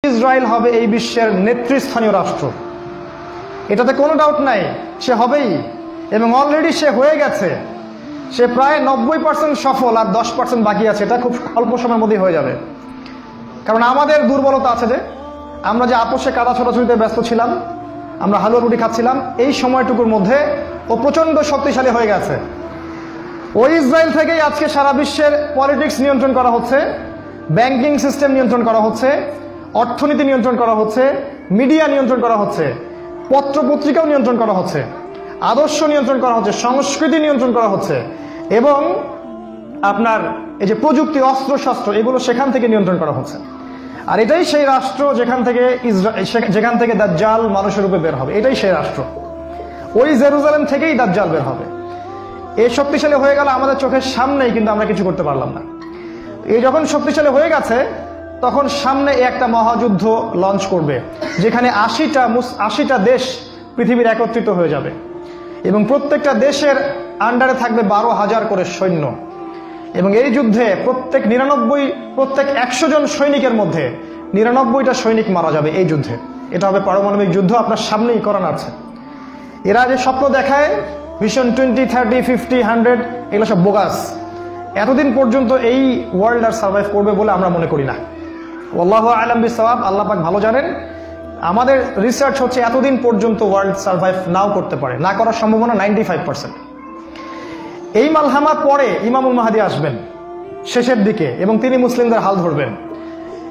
Israel হবে এই বিশ্বের নেতৃস্থানীয় রাষ্ট্র, এটাতে কোনো ডাউট নাই, সে হবেই এবং অলরেডি সে হয়ে গেছে। সে প্রায় 90% সফল, আর 10% বাকি আছে। এটা খুব অল্প সময়ের মধ্যেই হয়ে যাবে। কারণ আমাদের দুর্বলতা আছে যে আমরা যে আপোষে কাদা ছোটাছুটিতে ব্যস্ত ছিলাম, আমরা হালুয়া রুটি খাচ্ছিলাম, এই সময়টুকুর মধ্যে ও প্রচণ্ড শক্তিশালী হয়ে গেছে। ওই ইসরায়েল থেকেই আজকে সারা বিশ্বের পলিটিক্স নিয়ন্ত্রণ করা হচ্ছে, ব্যাংকিং সিস্টেম নিয়ন্ত্রণ করা হচ্ছে, অর্থনীতি নিয়ন্ত্রণ করা হচ্ছে, মিডিয়া নিয়ন্ত্রণ করা হচ্ছে, পত্রপত্রিকাও নিয়ন্ত্রণ করা হচ্ছে, আদর্শ নিয়ন্ত্রণ করা হচ্ছে, সংস্কৃতি নিয়ন্ত্রণ করা হচ্ছে, এবং আপনার এই যে প্রযুক্তি, অস্ত্র শস্ত্র, এগুলো সেখান থেকে নিয়ন্ত্রণ করা হচ্ছে। আর এটাই সেই রাষ্ট্র যেখান থেকে দাজ্জাল মানুষের রূপে বের হবে। এটাই সেই রাষ্ট্র। ওই জেরুজালেম থেকেই দাজ্জাল বের হবে। এই শক্তিশালী হয়ে গেল আমাদের চোখের সামনেই, কিন্তু আমরা কিছু করতে পারলাম না। এই যখন শক্তিশালী হয়ে গেছে, তখন সামনে একটা মহাযুদ্ধ লঞ্চ করবে, যেখানে 80টা দেশ পৃথিবীর একত্রিত হয়ে যাবে এবং প্রত্যেকটা দেশের আন্ডারে থাকবে 12,000 করে সৈন্য। এবং এই যুদ্ধে প্রত্যেক 100 জন সৈনিকের মধ্যে 99টা সৈনিক মারা যাবে এই যুদ্ধে। এটা হবে পারমাণবিক যুদ্ধ, আপনার সামনেই করানো আছে। এরা যে স্বপ্ন দেখায় ভিশন 20, 30, 50, 100, এগুলো সব বোগাস। এতদিন পর্যন্ত এই ওয়ার্ল্ড আর সার্ভাইভ করবে বলে আমরা মনে করি না। আল্লাহু আ'লাম বিসওয়াব, আল্লাহ পাক ভালো জানেন। আমাদের রিসার্চ হচ্ছে এতদিন পর্যন্ত ওয়ার্ল্ড সার্ভাইভ নাও করতে পারে, না করার সম্ভাবনা 95%। এই মালহামার পরে ইমামুল মাহদী আসবেন শেষের দিকে, এবং তিনি মুসলিমদের হাল ধরবেন,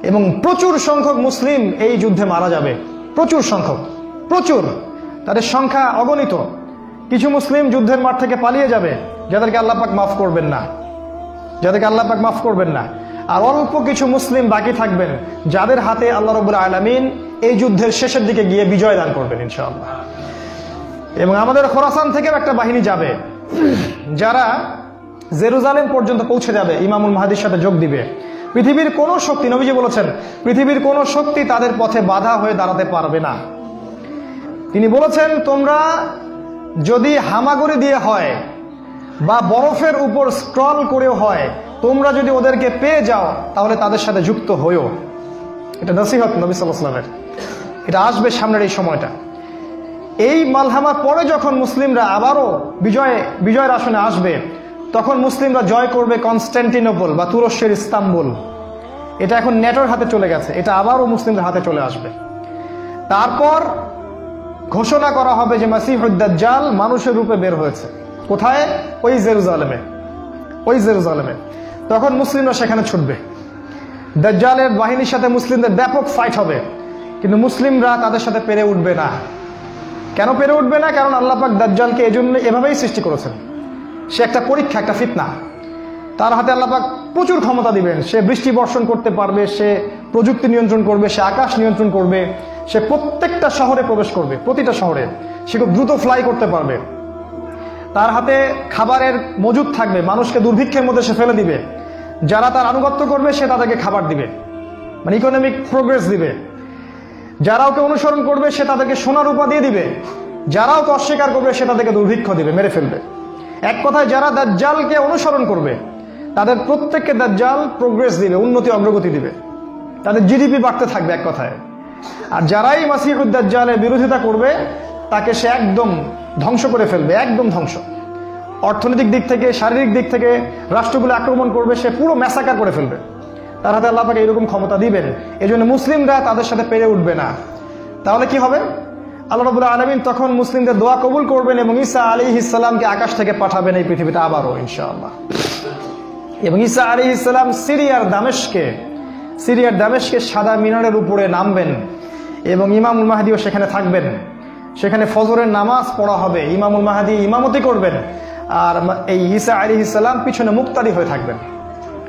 এবং প্রচুর সংখ্যক মুসলিম এই যুদ্ধে মারা যাবে। প্রচুর সংখ্যক, প্রচুর, তাদের সংখ্যা অগণিত। কিছু মুসলিম যুদ্ধের মাঠ থেকে পালিয়ে যাবে, যাদেরকে আল্লাহ পাক মাফ করবেন না, আর অল্প কিছু মুসলিম বাকি থাকবেন, যাদের হাতে আল্লাহ রাব্বুল আলামিন এই যুদ্ধের শেষের দিকে গিয়ে বিজয় দান করবেন ইনশাআল্লাহ। এবং আমাদের খোরাসান থেকেও একটা বাহিনী যাবে, যারা জেরুজালেম পর্যন্ত পৌঁছে যাবে, ইমামুল মাহদীর সাথে যোগ দিবে। পৃথিবীর কোনো শক্তি, নবীজি বলেছেন, পৃথিবীর কোনো শক্তি তাদের পথে বাধা হয়ে দাঁড়াতে পারবে না। তিনি বলেছেন, তোমরা যদি হামাগুড়ি দিয়ে হয় বা বরফের উপর স্ক্রল করেও হয়, তোমরা যদি ওদেরকে পেয়ে যাও তাহলে তাদের সাথে যুক্ত হইও। এটা নসিহত নবী সাল্লাল্লাহু আলাইহি ওয়াসাল্লামের। এটা আসবে সামনের এই সময়টা। এই মালহামার পরে যখন মুসলিমরা আবারও বিজয়ের আসনে আসবে, তখন মুসলিমরা জয় করবে কনস্ট্যান্টিনোপল বা তুরস্কের ইস্তাম্বুল। এটা এখন নেটোর হাতে চলে গেছে, এটা আবারও মুসলিমদের হাতে চলে আসবে। তারপর ঘোষণা করা হবে যে মাসিহুদ দাজ্জাল মানুষের রূপে বের হয়েছে। কোথায়? ওই জেরুজালেমে। তখন মুসলিমরা সেখানে ছুটবে। দাজ্জালের বাহিনীর সাথে মুসলিমদের ব্যাপক ফাইট হবে, কিন্তু মুসলিমরা তাদের সাথে পেরে উঠবে না। কেন পেরে উঠবে না? কারণ আল্লাহ পাক দাজ্জালকে এজন্য এভাবেই সৃষ্টি করেছেন। সে একটা পরীক্ষা, একটা ফিতনা। তার হাতে আল্লাহ পাক প্রচুর ক্ষমতা দিবেন। সে বৃষ্টি বর্ষণ করতে পারবে, সে প্রযুক্তি নিয়ন্ত্রণ করবে, সে আকাশ নিয়ন্ত্রণ করবে, সে প্রত্যেকটা শহরে প্রবেশ করবে, প্রতিটা শহরে। সে খুব দ্রুত ফ্লাই করতে পারবে। তার হাতে খাবারের মজুদ থাকবে, মানুষকে দুর্ভিক্ষের মধ্যে সে ফেলে দিবে। যারা তার আনুগত্য করবে সে তাদেরকে খাবার দিবে, মানে ইকোনমিক প্রোগ্রেস দিবে। যারা ওকে অনুসরণ করবে সে তাদেরকে সোনা রূপা দিয়ে দিবে। যারা ওকে অস্বীকার করবে সে তাদেরকে দুর্ভিক্ষ দিবে, মেরে ফেলবে। এক কথায় যারা দাজ্জালকে অনুসরণ করবে তাদের প্রত্যেককে দাজ্জাল প্রোগ্রেস দিবে, উন্নতি অগ্রগতি দিবে, তাদের জিডিপি বাড়তে থাকবে এক কথায়। আর যারাই মাসিহুদ দাজ্জালের বিরোধিতা করবে তাকে সে একদম ধ্বংস করে ফেলবে, একদম ধ্বংস। অর্থনৈতিক দিক থেকে, শারীরিক দিক থেকে রাষ্ট্রগুলো আক্রমণ করবে, সে পুরো ম্যাসাকার করে ফেলবে। তার হাতে আল্লাহ পাক এরকম ক্ষমতা দিবেন। এই জন্য মুসলিমরা তাদের সাথে পেরে উঠবে না। তাহলে কি হবে? আল্লাহ রাব্বুল আলামিন তখন মুসলিমদের দোয়া কবুল করবেন এবং ঈসা আলাইহিস সালামকে আকাশ থেকে পাঠাবেন এই পৃথিবীতে আবারও ইনশাআল্লাহ। এবং ঈসা আলাইহিস সালাম সিরিয়ার দামেস্কে সাদা মিনারের উপরে নামবেন এবং ইমামুল মাহদীও সেখানে থাকবেন। সেখানে ফজরের নামাজ পড়া হবে, ইমামুল মাহদী ইমামতি করবেন, আর এই ঈসা আলাইহিস সালাম পিছনে মুক্তাদি হয়ে থাকবেন।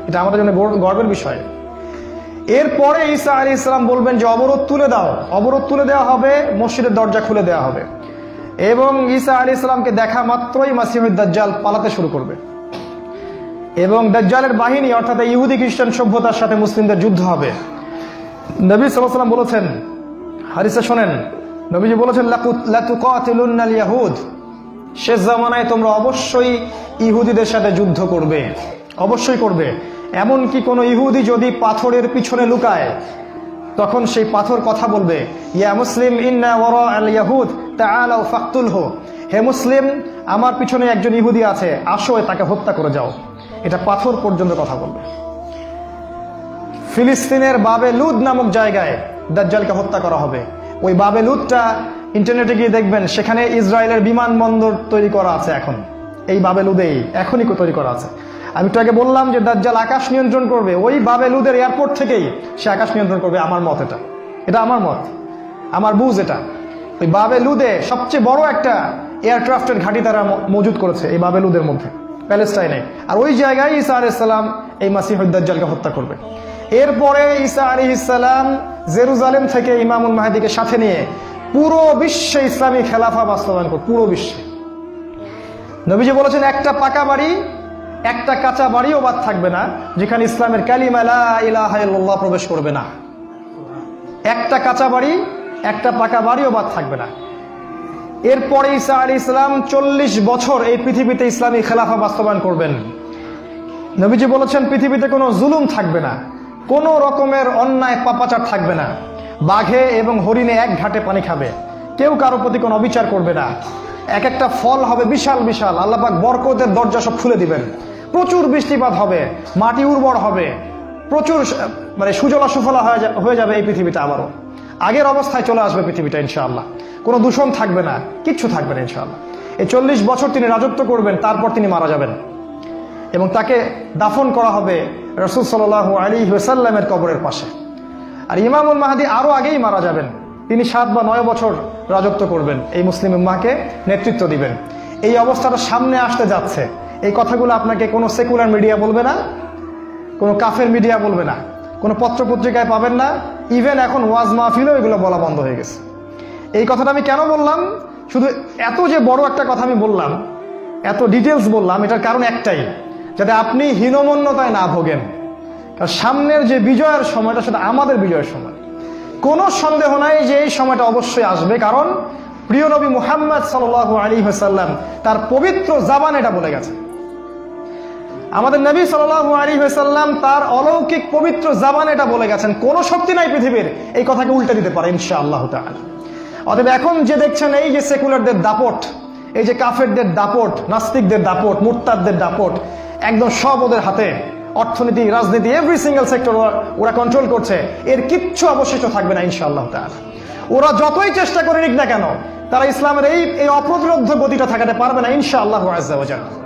এটা আমাদের জন্য গর্বের বিষয়। এরপরে ঈসা আলাইহিস সালাম বলবেন যে অবরোধ তুলে দেওয়া হবে, মসজিদের দরজা খুলে দেওয়া হবে, এবং ঈসা আলাইহিস সালামকে দেখা মাত্রই মাসিহুদ দাজ্জাল পালাতে শুরু করবে এবং দাজ্জালের বাহিনী অর্থাৎ ইহুদি খ্রিস্টান সভ্যতার সাথে মুসলিমদের যুদ্ধ হবে। নবী সাল্লাল্লাহু আলাইহি ওয়াসাল্লাম বলেছেন, হাদিসে শোনেন, নবীজি বলেছেন লাতুকাতিলুন্নাল ইয়াহুদ, শেষ জামানায় তোমরা অবশ্যই ইহুদিদের সাথে যুদ্ধ করবে, অবশ্যই করবে। এমনকি কোনো ইহুদি যদি পাথরের পিছনে লুকায়, তখন সেই পাথর কথা বলবে, ইয়া মুসলিম ইন্না ওয়ারা আল ইয়াহুদ তাআলাউ ফাকতুলহু, হে মুসলিম আমার পিছনে একজন ইহুদি আছে, আসো তাকে হত্যা করে যাও। এটা পাথর পর্যন্ত কথা বলবে। ফিলিস্তিনের বাবে লুদ নামক জায়গায় দাজ্জালকে হত্যা করা হবে। ওই বাবে লুদটা ইন্টারনেটে গিয়ে দেখবেন, সেখানে ইসরায়েলের বিমানবন্দর তৈরি করা আছে এখন। এই বাবে লুদেই এখনই তৈরি করা আছে। আমি তো আগে বললাম যে দাজ্জাল আকাশ নিয়ন্ত্রণ করবে, ওই বাবে লুদের এয়ারপোর্ট থেকেই সে আকাশ নিয়ন্ত্রণ করবে। আমার মত এটা আমার মত, আমার বুঝ এটা। ওই বাবে লুদে সবচেয়ে বড় একটা এয়ারক্রাফটের ঘাঁটি তারা মজুদ করেছে এই বাবে লুদের মধ্যে, প্যালেস্টাইনে। আর ওই জায়গায় ঈসা আলাইহিস সালাম এই মাসিহুদ দাজ্জালকে হত্যা করবে। এরপরে ঈসা আলাইহিস সালাম জেরুজালেম থেকে ইমামুল মাহদিকে সাথে নিয়ে পুরো বিশ্বে ইসলামী খেলাফা বাস্তবায়ন করবে। পুরো বিশ্বে নবীজি বলেছেন, একটা পাকা বাড়ি একটা কাঁচা বাড়িও বাদ থাকবে না যেখানে ইসলামের কালিমা লা ইলাহা ইল্লাল্লাহ প্রবেশ করবে না। একটা কাঁচা বাড়ি একটা পাকা বাড়িও বাদ থাকবে না। এরপরে ঈসা আলাইহিস সালাম 40 বছর এই পৃথিবীতে ইসলামী খেলাফা বাস্তবায়ন করবেন। নবীজি বলেছেন, পৃথিবীতে কোনো জুলুম থাকবে না, কোনো রকমের অন্যায় পাপাচার থাকবে না। বাঘে এবং হরিণে এক ঘাটে পানি খাবে, কেউ কারো প্রতি কোনো অবিচার করবে না। এক একটা ফল হবে বিশাল বিশাল, আল্লাহ পাক বরকতের দরজা সব খুলে দিবেন। প্রচুর বৃষ্টিপাত হবে, মাটি উর্বর হবে, প্রচুর সুজলা সুফলা হয়ে যাবে এই পৃথিবীটা। আবারও আগের অবস্থায় চলে আসবে পৃথিবীটা ইনশাআল্লাহ। কোনো দূষণ থাকবে না, কিচ্ছু থাকবে না ইনশাআল্লাহ। এই 40 বছর তিনি রাজত্ব করবেন, তারপর তিনি মারা যাবেন এবং তাকে দাফন করা হবে রাসূল সাল্লাল্লাহু আলাইহি ওয়াসাল্লামের কবরের পাশে। আর ইমামুল মাহদী আরো আগেই মারা যাবেন। তিনি 7 বা 9 বছর রাজত্ব করবেন, এই মুসলিম উম্মাহকে নেতৃত্ব দিবেন। এই অবস্থাটা সামনে আসতে যাচ্ছে। এই কথাগুলো আপনাকে কোনো সেকুলার মিডিয়া বলবে না, কোনো কাফের মিডিয়া বলবে না, কোনো পত্রপত্রিকায় পাবেন না। ইভেন এখন ওয়াজ মাহফিলেও এগুলো বলা বন্ধ হয়ে গেছে। এই কথাটা আমি কেন বললাম, শুধু এত যে বড় একটা কথা আমি বললাম, এত ডিটেলস বললাম, এটার কারণ একটাই, যাতে আপনি হীনমন্যতায় না ভোগেন। কারণ সামনের যে বিজয়ের সময়টা, সেটা আমাদের বিজয়ের সময়। কোনো সন্দেহ নাই যে এই সময়টা অবশ্যই আসবে, কারণ প্রিয় নবী মুহাম্মদ সাল্লাল্লাহু আলাইহি ওয়াসাল্লাম তার পবিত্র জাবান এটা বলে গেছে। আমাদের নবী সাল্লাল্লাহু আলাইহি ওয়াসাল্লাম তার অলৌকিক পবিত্র জাবান এটা বলে গেছেন, কোনো শক্তি নাই পৃথিবীর এই কথাকে উল্টে দিতে পারে ইনশাআল্লাহ তাআলা। অতএব এখন যে দেখছেন এই যে সেকুলারদের দাপট, এই যে কাফেরদের দাপট, নাস্তিকদের দাপট, মুরতাদদের দাপট, একদম সব ওদের হাতে। অর্থনীতি, রাজনীতি, এভরি সিঙ্গেল সেক্টর ওরা কন্ট্রোল করছে। এর কিচ্ছু অবশিষ্ট থাকবে না ইনশাআল্লাহ তাআলা। ওরা যতই চেষ্টা করে নিক না কেন, তারা ইসলামের এই অপ্রতিরোধ্য গতিটা ঠেকাতে পারবে না ইনশাআল্লাহু আযজা ওয়া জাল্লা।